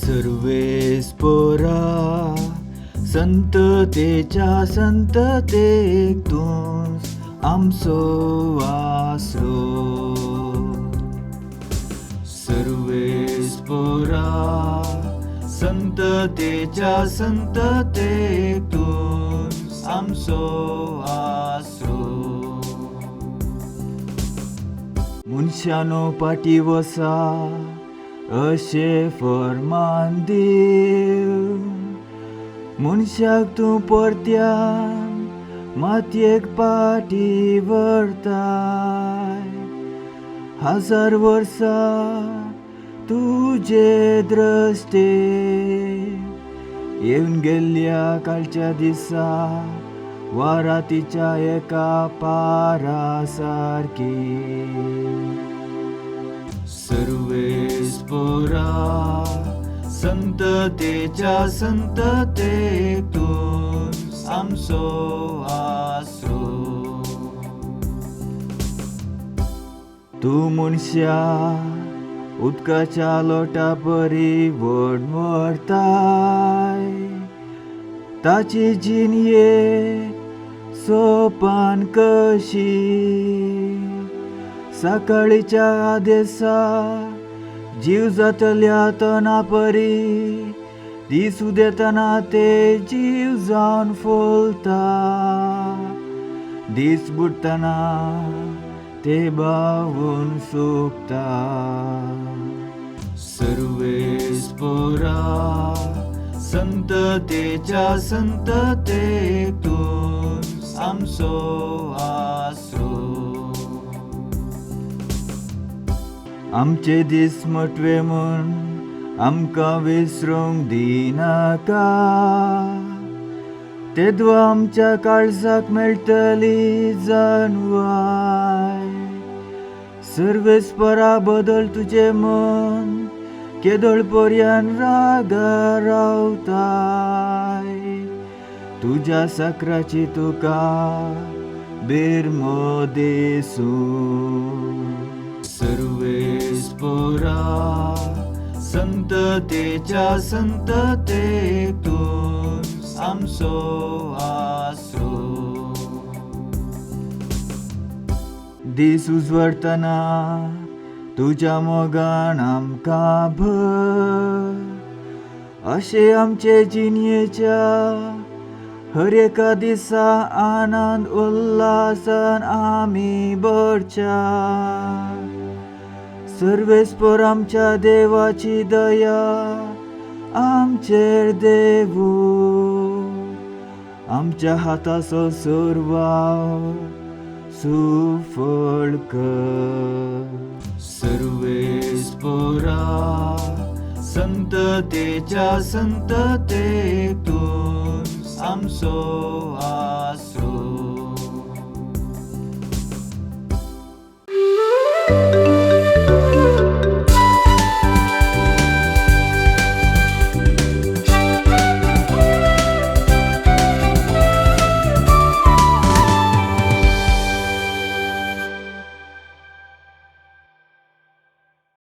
सर्वेस्परा संततेच्या संततेक तूंच आमचो आसरो. सर्वेस्परा संततेच्या संततेक तूंच आमचो आसरो. मनशानो पाटी वसा अशे फर्मान देव, मनशाक तूं परत्यान मातयेक पाटी व्हरताय. 1000 वर्सां तुजे द्रश्टे येवन गेल्ल्या कालच्या दिसा वा रातीच्या एका पारा सारकी. सर्वेस्परा संततेच्या संततेक तूंच आमचो आसरो. तूं मनशा उदकाच्या लोटा परी व्हडताय. ताची जिणये सोपान कशी. सकाळीच्या आदेसा जीव जातल्या तना परी दीस उदेतना ते जीव जावन फुलता. दीस बुडतना ते बावून सुकता. सर्वेस्परा संततेच्या संततेक तूंच आमचो आसरो. आमचे दीस मोटवे म्हूण आमकां विसरूंक दिनाका. तेदो आमच्या काळजाक मेळटली जाणवाय. सर्वेस्परा बदल तुजें मन केदोळ पर्यान रागा रावताय. तुज्या साकराची तुका बिरमो देसूं. सर्वेस्परा संततेच्या संततेक तूंच आमचो आसरो. दीस उजवडतना तुज्या मोगान आमकां भर. अशे आमचे जिणयेच्या हर एका दिसा आनंद उल्हासान आमी भरच्या. सर्वेस्पर आमच्या देवाची दया आमचेर देवू. आमच्या हाताचो सुरवाव सुफळ कर. सर्वेस्परा संततेच्या संततेक तूंच आमचो आसरो.